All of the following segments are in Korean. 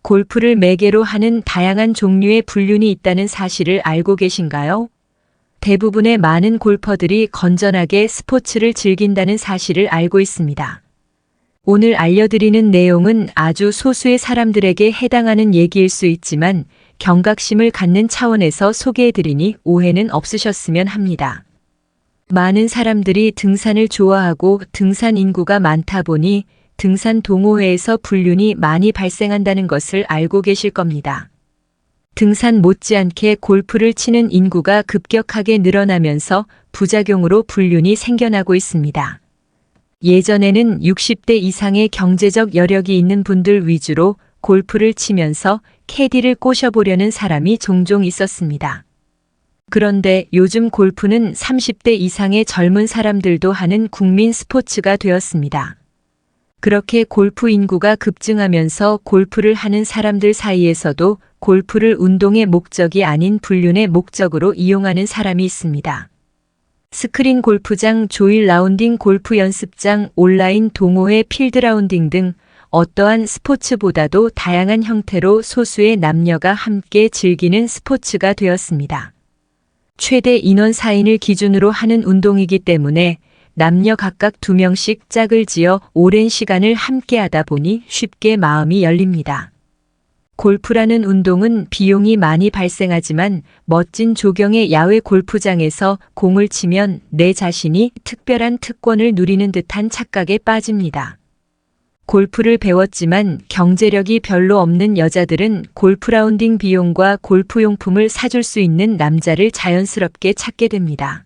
골프를 매개로 하는 다양한 종류의 불륜이 있다는 사실을 알고 계신가요? 대부분의 많은 골퍼들이 건전하게 스포츠를 즐긴다는 사실을 알고 있습니다. 오늘 알려드리는 내용은 아주 소수의 사람들에게 해당하는 얘기일 수 있지만 경각심을 갖는 차원에서 소개해드리니 오해는 없으셨으면 합니다. 많은 사람들이 등산을 좋아하고 등산 인구가 많다 보니 등산 동호회에서 불륜이 많이 발생한다는 것을 알고 계실 겁니다. 등산 못지않게 골프를 치는 인구가 급격하게 늘어나면서 부작용으로 불륜이 생겨나고 있습니다. 예전에는 60대 이상의 경제적 여력이 있는 분들 위주로 골프를 치면서 캐디를 꼬셔보려는 사람이 종종 있었습니다. 그런데 요즘 골프는 30대 이상의 젊은 사람들도 하는 국민 스포츠가 되었습니다. 그렇게 골프 인구가 급증하면서 골프를 하는 사람들 사이에서도 골프를 운동의 목적이 아닌 불륜의 목적으로 이용하는 사람이 있습니다. 스크린 골프장, 조일 라운딩 골프 연습장, 온라인 동호회 필드라운딩 등 어떠한 스포츠보다도 다양한 형태로 소수의 남녀가 함께 즐기는 스포츠가 되었습니다. 최대 인원 4인을 기준으로 하는 운동이기 때문에 남녀 각각 2명씩 짝을 지어 오랜 시간을 함께 하다 보니 쉽게 마음이 열립니다. 골프라는 운동은 비용이 많이 발생하지만 멋진 조경의 야외 골프장에서 공을 치면 내 자신이 특별한 특권을 누리는 듯한 착각에 빠집니다. 골프를 배웠지만 경제력이 별로 없는 여자들은 골프 라운딩 비용과 골프용품을 사줄 수 있는 남자를 자연스럽게 찾게 됩니다.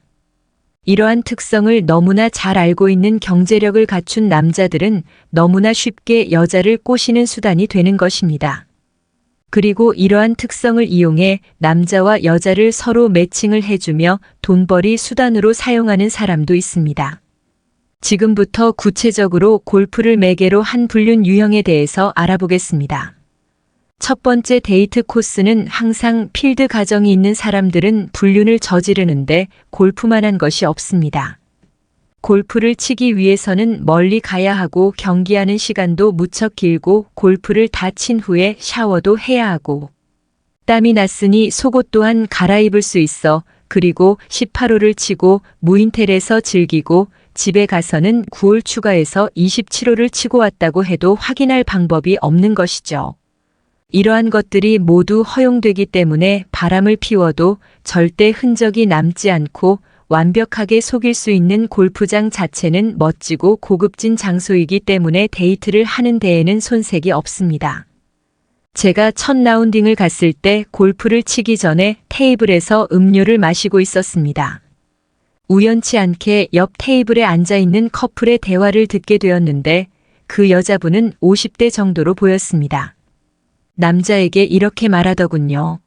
이러한 특성을 너무나 잘 알고 있는 경제력을 갖춘 남자들은 너무나 쉽게 여자를 꼬시는 수단이 되는 것입니다. 그리고 이러한 특성을 이용해 남자와 여자를 서로 매칭을 해주며 돈벌이 수단으로 사용하는 사람도 있습니다. 지금부터 구체적으로 골프를 매개로 한 불륜 유형에 대해서 알아보겠습니다. 첫 번째 데이트 코스는 항상 필드 가정이 있는 사람들은 불륜을 저지르는데 골프만한 것이 없습니다. 골프를 치기 위해서는 멀리 가야 하고 경기하는 시간도 무척 길고 골프를 다 친 후에 샤워도 해야 하고 땀이 났으니 속옷 또한 갈아입을 수 있어 그리고 18홀을 치고 무인텔에서 즐기고 집에 가서는 9홀 추가해서 27홀을 치고 왔다고 해도 확인할 방법이 없는 것이죠. 이러한 것들이 모두 허용되기 때문에 바람을 피워도 절대 흔적이 남지 않고 완벽하게 속일 수 있는 골프장 자체는 멋지고 고급진 장소이기 때문에 데이트를 하는 데에는 손색이 없습니다. 제가 첫 라운딩을 갔을 때 골프를 치기 전에 테이블에서 음료를 마시고 있었습니다. 우연치 않게 옆 테이블에 앉아있는 커플의 대화를 듣게 되었는데 그 여자분은 50대 정도로 보였습니다. 남자에게 이렇게 말하더군요.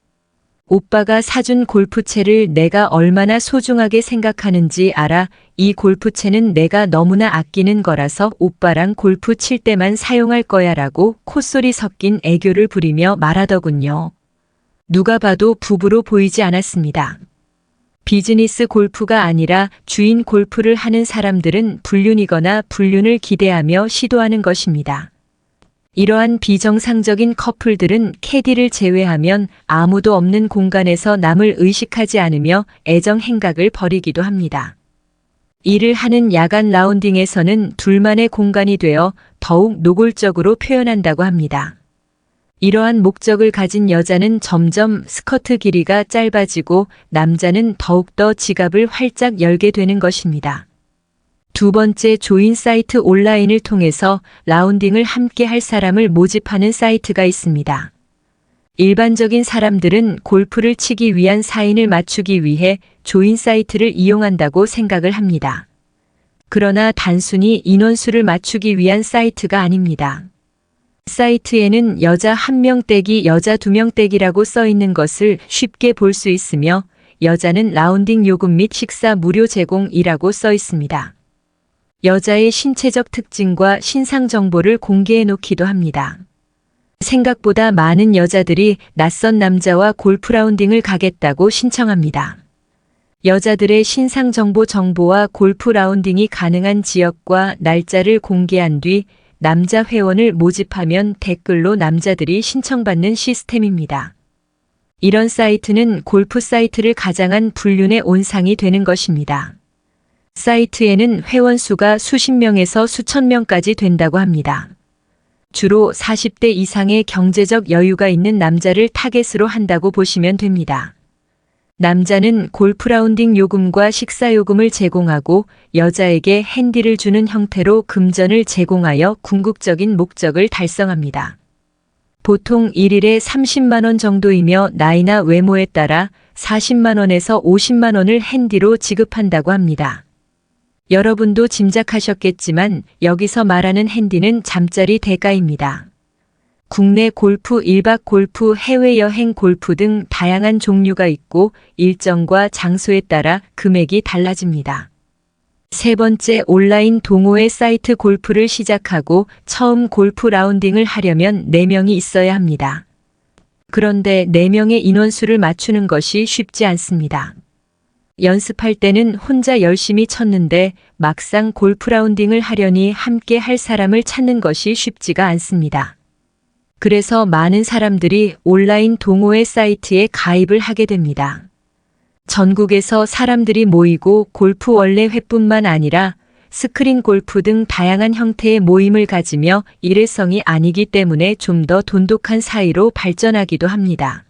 오빠가 사준 골프채를 내가 얼마나 소중하게 생각하는지 알아? 이 골프채는 내가 너무나 아끼는 거라서 오빠랑 골프 칠 때만 사용할 거야 라고 콧소리 섞인 애교를 부리며 말하더군요. 누가 봐도 부부로 보이지 않았습니다. 비즈니스 골프가 아니라 주인 골프를 하는 사람들은 불륜이거나 불륜을 기대하며 시도하는 것입니다. 이러한 비정상적인 커플들은 캐디를 제외하면 아무도 없는 공간에서 남을 의식하지 않으며 애정 행각을 벌이기도 합니다. 이를 하는 야간 라운딩에서는 둘만의 공간이 되어 더욱 노골적으로 표현한다고 합니다. 이러한 목적을 가진 여자는 점점 스커트 길이가 짧아지고 남자는 더욱더 지갑을 활짝 열게 되는 것입니다. 두 번째 조인 사이트 온라인을 통해서 라운딩을 함께 할 사람을 모집하는 사이트가 있습니다. 일반적인 사람들은 골프를 치기 위한 사인을 맞추기 위해 조인 사이트를 이용한다고 생각을 합니다. 그러나 단순히 인원수를 맞추기 위한 사이트가 아닙니다. 사이트에는 여자 1명 떼기, 여자 2명 떼기라고 써 있는 것을 쉽게 볼 수 있으며 여자는 라운딩 요금 및 식사 무료 제공이라고 써 있습니다. 여자의 신체적 특징과 신상 정보를 공개해 놓기도 합니다. 생각보다 많은 여자들이 낯선 남자와 골프 라운딩을 가겠다고 신청합니다. 여자들의 신상 정보와 골프 라운딩이 가능한 지역과 날짜를 공개한 뒤 남자 회원을 모집하면 댓글로 남자들이 신청받는 시스템입니다. 이런 사이트는 골프 사이트를 가장한 불륜의 온상이 되는 것입니다. 사이트에는 회원 수가 수십 명에서 수천 명까지 된다고 합니다. 주로 40대 이상의 경제적 여유가 있는 남자를 타겟으로 한다고 보시면 됩니다. 남자는 골프 라운딩 요금과 식사 요금을 제공하고 여자에게 핸디를 주는 형태로 금전을 제공하여 궁극적인 목적을 달성합니다. 보통 1일에 30만 원 정도이며 나이나 외모에 따라 40만 원에서 50만 원을 핸디로 지급한다고 합니다. 여러분도 짐작하셨겠지만 여기서 말하는 핸디는 잠자리 대가입니다. 국내 골프, 1박 골프, 해외여행 골프 등 다양한 종류가 있고 일정과 장소에 따라 금액이 달라집니다. 세 번째, 온라인 동호회 사이트. 골프를 시작하고 처음 골프 라운딩을 하려면 4명이 있어야 합니다. 그런데 4명의 인원수를 맞추는 것이 쉽지 않습니다. 연습할 때는 혼자 열심히 쳤는데 막상 골프 라운딩을 하려니 함께 할 사람을 찾는 것이 쉽지가 않습니다. 그래서 많은 사람들이 온라인 동호회 사이트에 가입을 하게 됩니다. 전국에서 사람들이 모이고 골프 원래 회뿐만 아니라 스크린 골프 등 다양한 형태의 모임을 가지며 일회성이 아니기 때문에 좀 더 돈독한 사이로 발전하기도 합니다.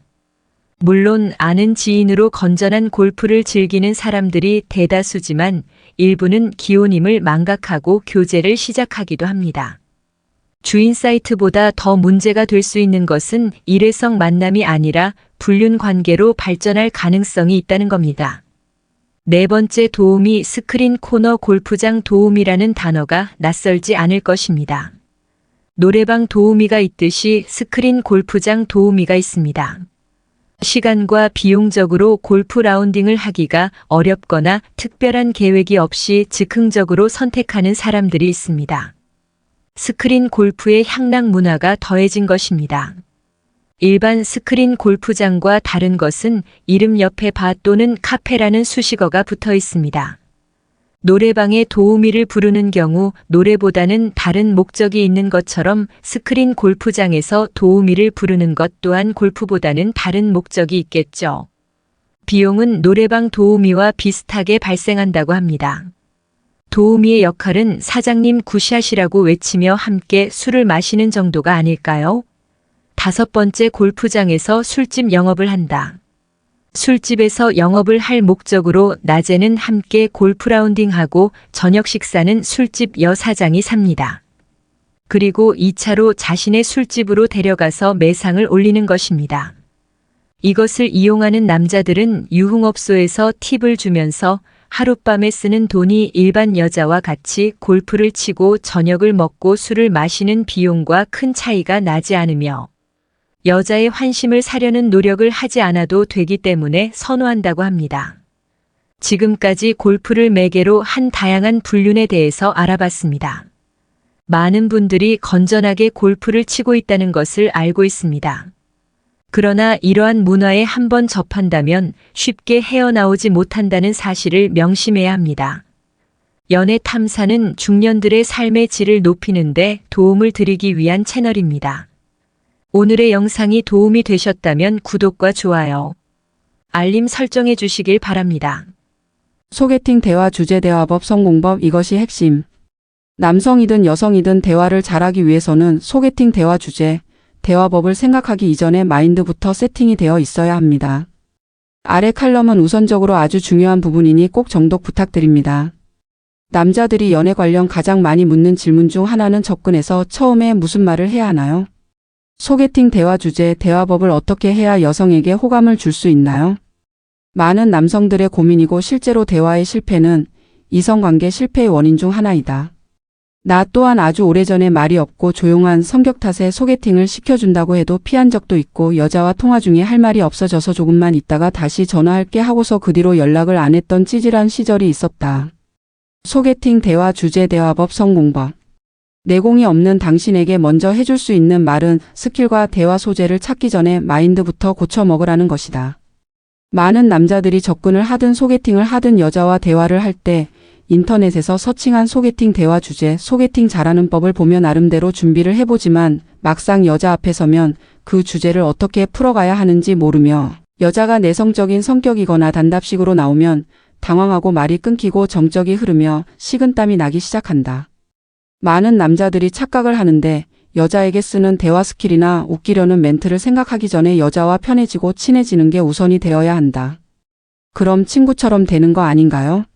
물론 아는 지인으로 건전한 골프를 즐기는 사람들이 대다수지만 일부는 기혼임을 망각하고 교제를 시작하기도 합니다. 주인 사이트보다 더 문제가 될 수 있는 것은 일회성 만남이 아니라 불륜 관계로 발전할 가능성이 있다는 겁니다. 네 번째, 도우미. 스크린 코너 골프장 도우미라는 단어가 낯설지 않을 것입니다. 노래방 도우미가 있듯이 스크린 골프장 도우미가 있습니다. 시간과 비용적으로 골프 라운딩을 하기가 어렵거나 특별한 계획이 없이 즉흥적으로 선택하는 사람들이 있습니다. 스크린 골프의 향락 문화가 더해진 것입니다. 일반 스크린 골프장과 다른 것은 이름 옆에 바 또는 카페라는 수식어가 붙어 있습니다. 노래방에 도우미를 부르는 경우 노래보다는 다른 목적이 있는 것처럼 스크린 골프장에서 도우미를 부르는 것 또한 골프보다는 다른 목적이 있겠죠. 비용은 노래방 도우미와 비슷하게 발생한다고 합니다. 도우미의 역할은 사장님 굿샷이라고 외치며 함께 술을 마시는 정도가 아닐까요? 다섯 번째, 골프장에서 술집 영업을 한다. 술집에서 영업을 할 목적으로 낮에는 함께 골프 라운딩하고 저녁 식사는 술집 여사장이 삽니다. 그리고 2차로 자신의 술집으로 데려가서 매상을 올리는 것입니다. 이것을 이용하는 남자들은 유흥업소에서 팁을 주면서 하룻밤에 쓰는 돈이 일반 여자와 같이 골프를 치고 저녁을 먹고 술을 마시는 비용과 큰 차이가 나지 않으며 여자의 환심을 사려는 노력을 하지 않아도 되기 때문에 선호한다고 합니다. 지금까지 골프를 매개로 한 다양한 불륜에 대해서 알아봤습니다. 많은 분들이 건전하게 골프를 치고 있다는 것을 알고 있습니다. 그러나 이러한 문화에 한번 접한다면 쉽게 헤어나오지 못한다는 사실을 명심해야 합니다. 연애 탐사는 중년들의 삶의 질을 높이는 데 도움을 드리기 위한 채널입니다. 오늘의 영상이 도움이 되셨다면 구독과 좋아요, 알림 설정해 주시길 바랍니다. 소개팅 대화 주제 대화법 성공법. 이것이 핵심. 남성이든 여성이든 대화를 잘하기 위해서는 소개팅 대화 주제, 대화법을 생각하기 이전에 마인드부터 세팅이 되어 있어야 합니다. 아래 칼럼은 우선적으로 아주 중요한 부분이니 꼭 정독 부탁드립니다. 남자들이 연애 관련 가장 많이 묻는 질문 중 하나는 접근해서 처음에 무슨 말을 해야 하나요? 소개팅 대화 주제, 대화법을 어떻게 해야 여성에게 호감을 줄 수 있나요? 많은 남성들의 고민이고 실제로 대화의 실패는 이성관계 실패의 원인 중 하나이다. 나 또한 아주 오래전에 말이 없고 조용한 성격 탓에 소개팅을 시켜준다고 해도 피한 적도 있고 여자와 통화 중에 할 말이 없어져서 조금만 있다가 다시 전화할게 하고서 그 뒤로 연락을 안 했던 찌질한 시절이 있었다. 소개팅 대화 주제 대화법 성공법. 내공이 없는 당신에게 먼저 해줄 수 있는 말은 스킬과 대화 소재를 찾기 전에 마인드부터 고쳐 먹으라는 것이다. 많은 남자들이 접근을 하든 소개팅을 하든 여자와 대화를 할 때 인터넷에서 서칭한 소개팅 대화 주제, 소개팅 잘하는 법을 보며 나름대로 준비를 해보지만 막상 여자 앞에 서면 그 주제를 어떻게 풀어가야 하는지 모르며 여자가 내성적인 성격이거나 단답식으로 나오면 당황하고 말이 끊기고 정적이 흐르며 식은땀이 나기 시작한다. 많은 남자들이 착각을 하는데 여자에게 쓰는 대화 스킬이나 웃기려는 멘트를 생각하기 전에 여자와 편해지고 친해지는 게 우선이 되어야 한다. 그럼 친구처럼 되는 거 아닌가요?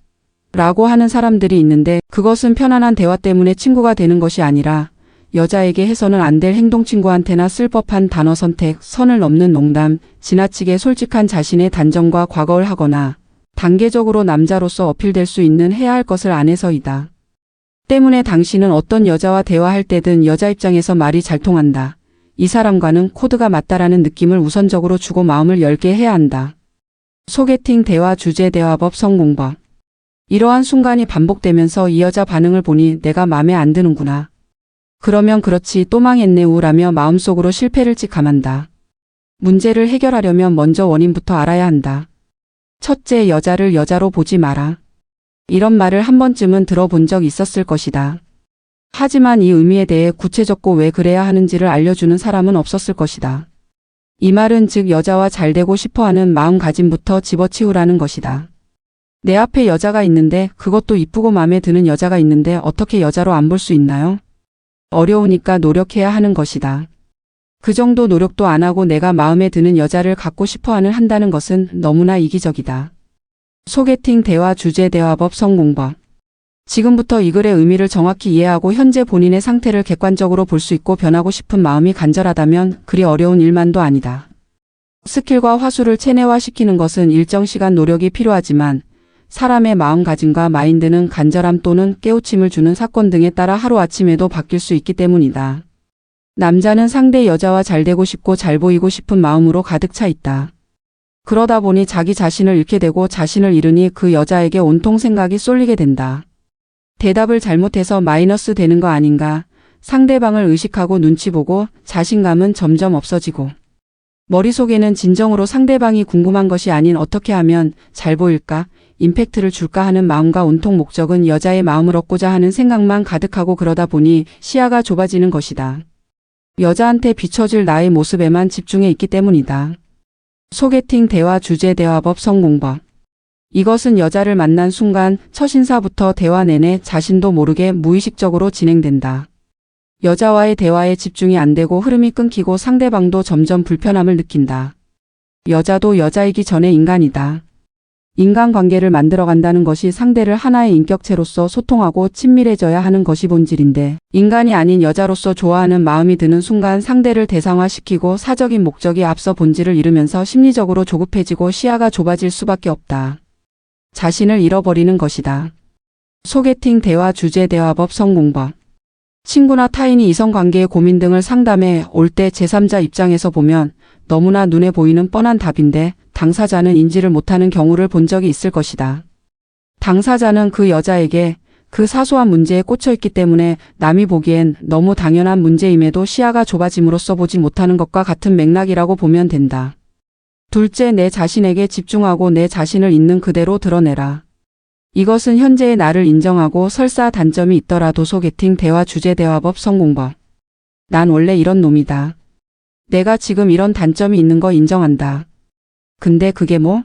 라고 하는 사람들이 있는데 그것은 편안한 대화 때문에 친구가 되는 것이 아니라 여자에게 해서는 안 될 행동, 친구한테나 쓸 법한 단어 선택, 선을 넘는 농담, 지나치게 솔직한 자신의 단정과 과거를 하거나 단계적으로 남자로서 어필될 수 있는 해야 할 것을 안 해서이다. 때문에 당신은 어떤 여자와 대화할 때든 여자 입장에서 말이 잘 통한다. 이 사람과는 코드가 맞다라는 느낌을 우선적으로 주고 마음을 열게 해야 한다. 소개팅 대화 주제, 대화법, 성공법. 이러한 순간이 반복되면서 이 여자 반응을 보니 내가 맘에 안 드는구나. 그러면 그렇지 또 망했네 우라며 마음속으로 실패를 직감한다. 문제를 해결하려면 먼저 원인부터 알아야 한다. 첫째, 여자를 여자로 보지 마라. 이런 말을 한 번쯤은 들어본 적 있었을 것이다. 하지만 이 의미에 대해 구체적고 왜 그래야 하는지를 알려주는 사람은 없었을 것이다. 이 말은 즉 여자와 잘 되고 싶어하는 마음가짐부터 집어치우라는 것이다. 내 앞에 여자가 있는데 그것도 이쁘고 마음에 드는 여자가 있는데 어떻게 여자로 안 볼 수 있나요? 어려우니까 노력해야 하는 것이다. 그 정도 노력도 안 하고 내가 마음에 드는 여자를 갖고 싶어하는 한다는 것은 너무나 이기적이다. 소개팅 대화 주제, 대화법, 성공법. 지금부터 이 글의 의미를 정확히 이해하고 현재 본인의 상태를 객관적으로 볼 수 있고 변하고 싶은 마음이 간절하다면 그리 어려운 일만도 아니다. 스킬과 화술을 체내화시키는 것은 일정 시간 노력이 필요하지만 사람의 마음가짐과 마인드는 간절함 또는 깨우침을 주는 사건 등에 따라 하루아침에도 바뀔 수 있기 때문이다. 남자는 상대 여자와 잘 되고 싶고 잘 보이고 싶은 마음으로 가득 차 있다. 그러다 보니 자기 자신을 잃게 되고 자신을 잃으니 그 여자에게 온통 생각이 쏠리게 된다. 대답을 잘못해서 마이너스 되는 거 아닌가, 상대방을 의식하고 눈치 보고 자신감은 점점 없어지고 머릿속에는 진정으로 상대방이 궁금한 것이 아닌 어떻게 하면 잘 보일까, 임팩트를 줄까 하는 마음과 온통 목적은 여자의 마음을 얻고자 하는 생각만 가득하고 그러다 보니 시야가 좁아지는 것이다. 여자한테 비춰질 나의 모습에만 집중해 있기 때문이다. 소개팅 대화 주제, 대화법, 성공법. 이것은 여자를 만난 순간 첫 인사부터 대화 내내 자신도 모르게 무의식적으로 진행된다. 여자와의 대화에 집중이 안 되고 흐름이 끊기고 상대방도 점점 불편함을 느낀다. 여자도 여자이기 전에 인간이다. 인간관계를 만들어간다는 것이 상대를 하나의 인격체로서 소통하고 친밀해져야 하는 것이 본질인데 인간이 아닌 여자로서 좋아하는 마음이 드는 순간 상대를 대상화시키고 사적인 목적이 앞서 본질을 잃으면서 심리적으로 조급해지고 시야가 좁아질 수밖에 없다. 자신을 잃어버리는 것이다. 소개팅 대화 주제, 대화법, 성공법. 친구나 타인이 이성관계의 고민 등을 상담해 올 때 제3자 입장에서 보면 너무나 눈에 보이는 뻔한 답인데 당사자는 인지를 못하는 경우를 본 적이 있을 것이다. 당사자는 그 여자에게 그 사소한 문제에 꽂혀있기 때문에 남이 보기엔 너무 당연한 문제임에도 시야가 좁아짐으로써 보지 못하는 것과 같은 맥락이라고 보면 된다. 둘째, 내 자신에게 집중하고 내 자신을 있는 그대로 드러내라. 이것은 현재의 나를 인정하고 설사 단점이 있더라도 소개팅 대화 주제, 대화법, 성공법. 난 원래 이런 놈이다. 내가 지금 이런 단점이 있는 거 인정한다. 근데 그게 뭐?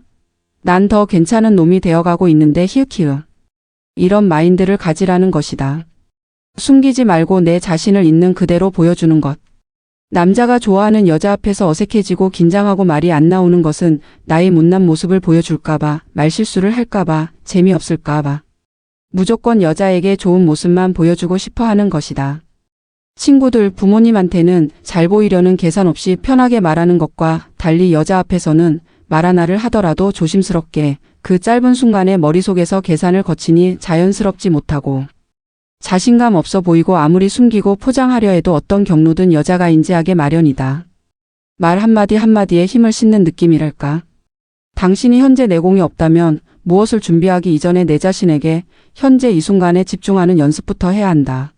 난 더 괜찮은 놈이 되어가고 있는데 히읗히읗. 이런 마인드를 가지라는 것이다. 숨기지 말고 내 자신을 있는 그대로 보여주는 것. 남자가 좋아하는 여자 앞에서 어색해지고 긴장하고 말이 안 나오는 것은 나의 못난 모습을 보여줄까봐, 말실수를 할까봐, 재미없을까봐. 무조건 여자에게 좋은 모습만 보여주고 싶어 하는 것이다. 친구들, 부모님한테는 잘 보이려는 계산 없이 편하게 말하는 것과 달리 여자 앞에서는 말 하나를 하더라도 조심스럽게 그 짧은 순간에 머릿속에서 계산을 거치니 자연스럽지 못하고 자신감 없어 보이고 아무리 숨기고 포장하려 해도 어떤 경로든 여자가 인지하게 마련이다. 말 한마디 한마디에 힘을 싣는 느낌이랄까. 당신이 현재 내공이 없다면 무엇을 준비하기 이전에 내 자신에게 현재 이 순간에 집중하는 연습부터 해야 한다.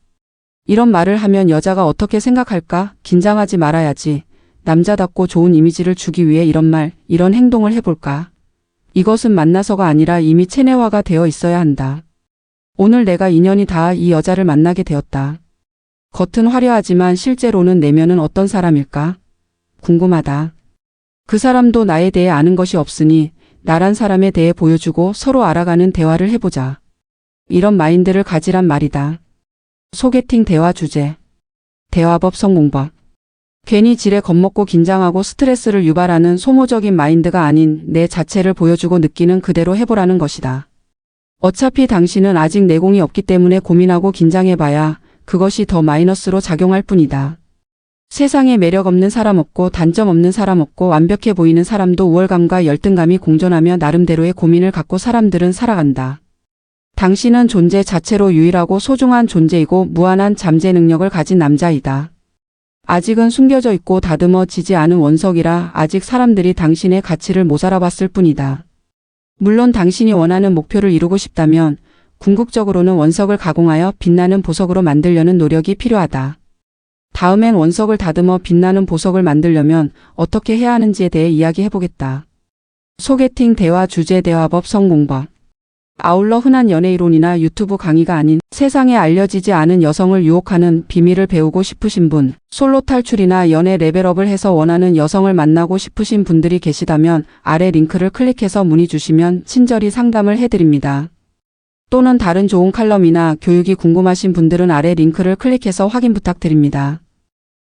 이런 말을 하면 여자가 어떻게 생각할까? 긴장하지 말아야지. 남자답고 좋은 이미지를 주기 위해 이런 말, 이런 행동을 해볼까? 이것은 만나서가 아니라 이미 체내화가 되어 있어야 한다. 오늘 내가 인연이 닿아 이 여자를 만나게 되었다. 겉은 화려하지만 실제로는 내면은 어떤 사람일까? 궁금하다. 그 사람도 나에 대해 아는 것이 없으니 나란 사람에 대해 보여주고 서로 알아가는 대화를 해보자. 이런 마인드를 가지란 말이다. 소개팅 대화 주제. 대화법 성공법. 괜히 지레 겁먹고 긴장하고 스트레스를 유발하는 소모적인 마인드가 아닌 내 자체를 보여주고 느끼는 그대로 해보라는 것이다. 어차피 당신은 아직 내공이 없기 때문에 고민하고 긴장해봐야 그것이 더 마이너스로 작용할 뿐이다. 세상에 매력 없는 사람 없고 단점 없는 사람 없고 완벽해 보이는 사람도 우월감과 열등감이 공존하며 나름대로의 고민을 갖고 사람들은 살아간다. 당신은 존재 자체로 유일하고 소중한 존재이고 무한한 잠재 능력을 가진 남자이다. 아직은 숨겨져 있고 다듬어지지 않은 원석이라 아직 사람들이 당신의 가치를 못 알아봤을 뿐이다. 물론 당신이 원하는 목표를 이루고 싶다면 궁극적으로는 원석을 가공하여 빛나는 보석으로 만들려는 노력이 필요하다. 다음엔 원석을 다듬어 빛나는 보석을 만들려면 어떻게 해야 하는지에 대해 이야기해보겠다. 소개팅 대화 주제 대화법 성공법. 아울러 흔한 연애이론이나 유튜브 강의가 아닌 세상에 알려지지 않은 여성을 유혹하는 비밀을 배우고 싶으신 분, 솔로 탈출이나 연애 레벨업을 해서 원하는 여성을 만나고 싶으신 분들이 계시다면 아래 링크를 클릭해서 문의 주시면 친절히 상담을 해드립니다. 또는 다른 좋은 칼럼이나 교육이 궁금하신 분들은 아래 링크를 클릭해서 확인 부탁드립니다.